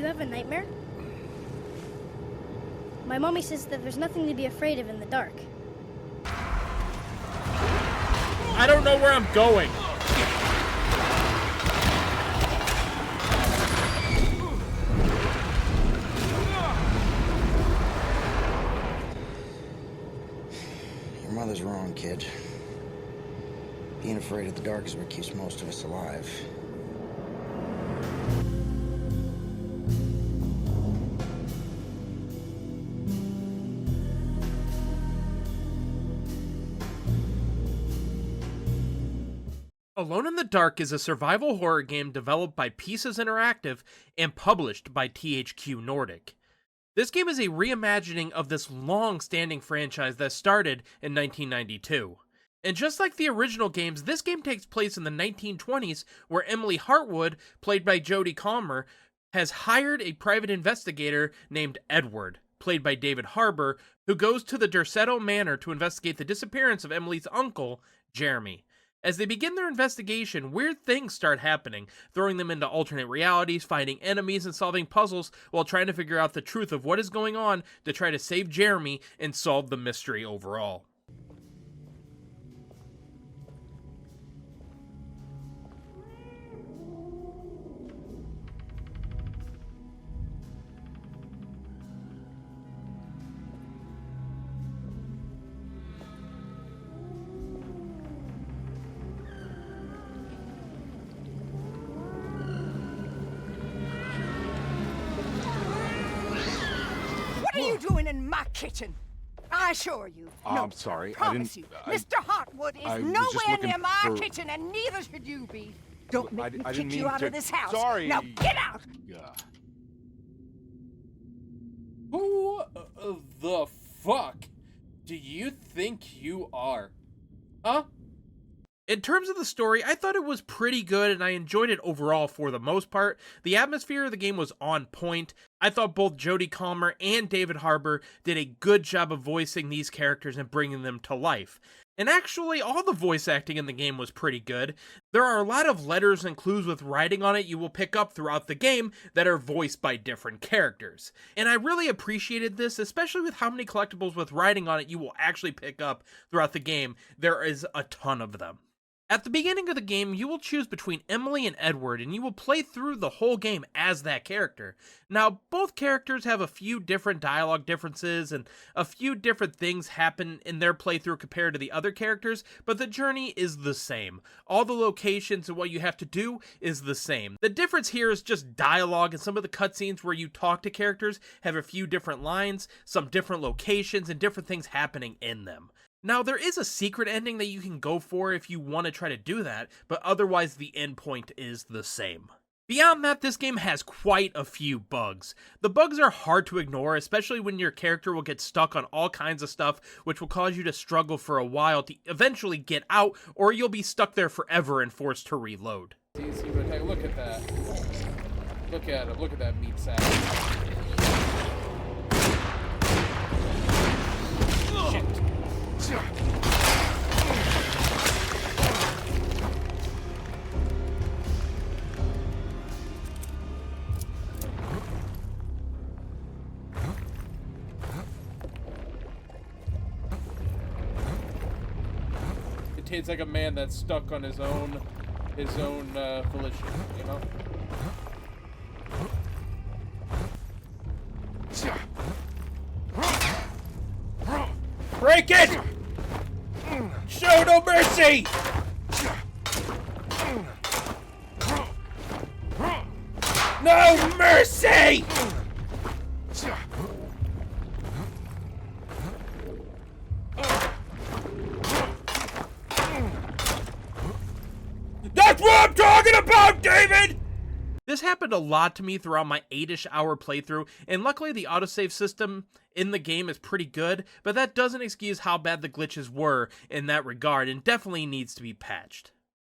you have a nightmare? My mommy says that there's nothing to be afraid of in the dark. I don't know where I'm going. Your mother's wrong, kid. Being afraid of the dark is what keeps most of us alive. Alone in the Dark is a survival horror game developed by Pieces Interactive and published by THQ Nordic. This game is a reimagining of this long-standing franchise that started in 1992. And just like the original games, this game takes place in the 1920s, where Emily Hartwood, played by Jodie Comer, has hired a private investigator named Edward, played by David Harbour, who goes to the Derceto Manor to investigate the disappearance of Emily's uncle, Jeremy. As they begin their investigation, weird things start happening, throwing them into alternate realities, fighting enemies, and solving puzzles while trying to figure out the truth of what is going on to try to save Jeremy and solve the mystery overall. What are you doing in my kitchen? I assure you. I'm sorry. Promise you. Mr. Hartwood is nowhere near my kitchen, and neither should you be. Don't make me kick you out of this house. Sorry. Now get out! Who the fuck do you think you are? Huh? In terms of the story, I thought it was pretty good and I enjoyed it overall for the most part. The atmosphere of the game was on point. I thought both Jodie Comer and David Harbour did a good job of voicing these characters and bringing them to life. And actually, all the voice acting in the game was pretty good. There are a lot of letters and clues with writing on it you will pick up throughout the game that are voiced by different characters. And I really appreciated this, especially with how many collectibles with writing on it you will actually pick up throughout the game. There is a ton of them. At the beginning of the game, you will choose between Emily and Edward, and you will play through the whole game as that character. Now, both characters have a few different dialogue differences, and a few different things happen in their playthrough compared to the other characters, but the journey is the same. All the locations and what you have to do is the same. The difference here is just dialogue, and some of the cutscenes where you talk to characters have a few different lines, some different locations, and different things happening in them. Now, there is a secret ending that you can go for if you want to try to do that, but otherwise the end point is the same. Beyond that, this game has quite a few bugs. The bugs are hard to ignore, especially when your character will get stuck on all kinds of stuff, which will cause you to struggle for a while to eventually get out, or you'll be stuck there forever and forced to reload. Look at that. Look at him. Look at that meat sack. Shit. It tastes like a man that's stuck on his own volition, you know? Break it! Show no mercy! No mercy! That's what I'm talking about, David! This happened a lot to me throughout my 8-ish hour playthrough, and luckily the autosave system in the game is pretty good, but that doesn't excuse how bad the glitches were in that regard, and definitely needs to be patched.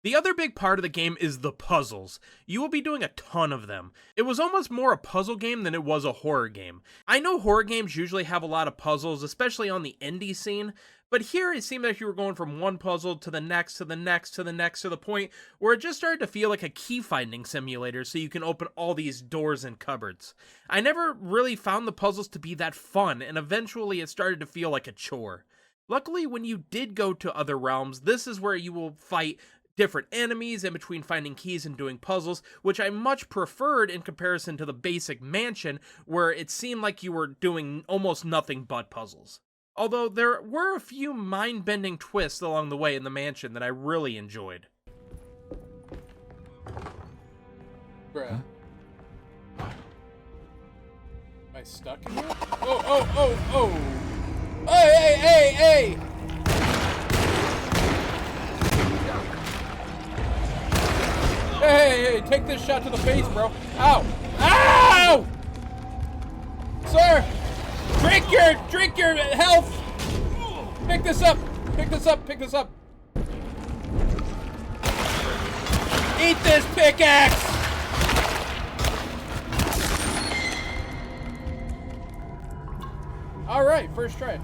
The other big part of the game is the puzzles. You will be doing a ton of them. It was almost more a puzzle game than it was a horror game. I know horror games usually have a lot of puzzles, especially on the indie scene, but here it seemed like you were going from one puzzle to the next, to the next, to the next, to the point where it just started to feel like a key-finding simulator so you can open all these doors and cupboards. I never really found the puzzles to be that fun, and eventually it started to feel like a chore. Luckily, when you did go to other realms, this is where you will fight different enemies in between finding keys and doing puzzles, which I much preferred in comparison to the basic mansion, where it seemed like you were doing almost nothing but puzzles. Although there were a few mind-bending twists along the way in the mansion that I really enjoyed. Bruh. Am I stuck in here? Oh! Hey! Hey, take this shot to the face, bro. Ow! Sir! Drink your health! Pick this up! Eat this pickaxe! Alright, first try.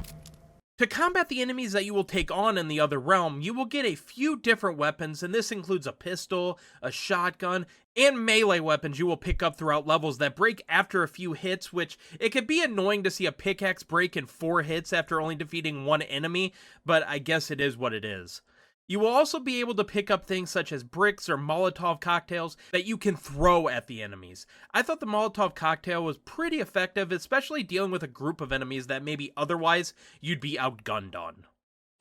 To combat the enemies that you will take on in the other realm, you will get a few different weapons, and this includes a pistol, a shotgun, and melee weapons you will pick up throughout levels that break after a few hits, which it could be annoying to see a pickaxe break in 4 hits after only defeating one enemy, but I guess it is what it is. You will also be able to pick up things such as bricks or Molotov cocktails that you can throw at the enemies. I thought the Molotov cocktail was pretty effective, especially dealing with a group of enemies that maybe otherwise you'd be outgunned on.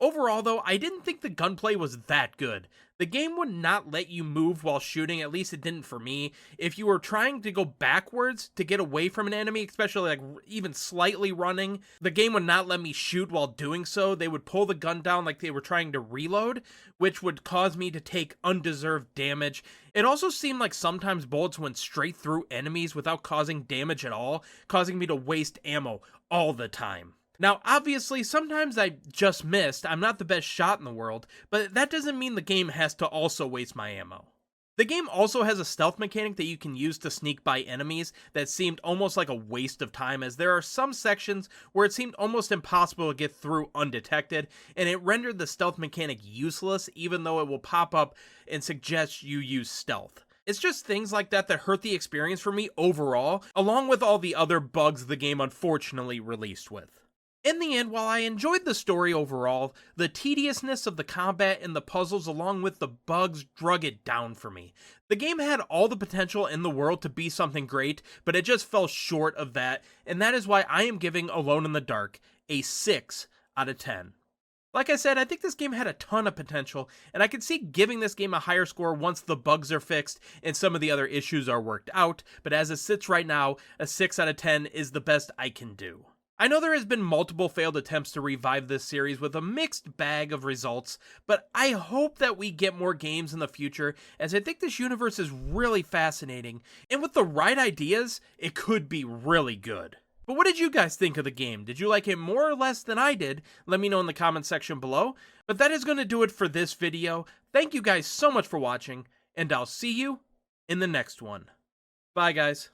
Overall though, I didn't think the gunplay was that good. The game would not let you move while shooting, at least it didn't for me. If you were trying to go backwards to get away from an enemy, especially like even slightly running, the game would not let me shoot while doing so. They would pull the gun down like they were trying to reload, which would cause me to take undeserved damage. It also seemed like sometimes bullets went straight through enemies without causing damage at all, causing me to waste ammo all the time. Now, obviously, sometimes I just missed. I'm not the best shot in the world, but that doesn't mean the game has to also waste my ammo. The game also has a stealth mechanic that you can use to sneak by enemies that seemed almost like a waste of time, as there are some sections where it seemed almost impossible to get through undetected, and it rendered the stealth mechanic useless even though it will pop up and suggest you use stealth. It's just things like that that hurt the experience for me overall, along with all the other bugs the game unfortunately released with. In the end, while I enjoyed the story overall, the tediousness of the combat and the puzzles along with the bugs drug it down for me. The game had all the potential in the world to be something great, but it just fell short of that, and that is why I am giving Alone in the Dark a 6 out of 10. Like I said, I think this game had a ton of potential, and I could see giving this game a higher score once the bugs are fixed and some of the other issues are worked out, but as it sits right now, a 6 out of 10 is the best I can do. I know there has been multiple failed attempts to revive this series with a mixed bag of results, but I hope that we get more games in the future, as I think this universe is really fascinating, and with the right ideas, it could be really good. But what did you guys think of the game? Did you like it more or less than I did? Let me know in the comment section below. But that is going to do it for this video. Thank you guys so much for watching, and I'll see you in the next one. Bye guys.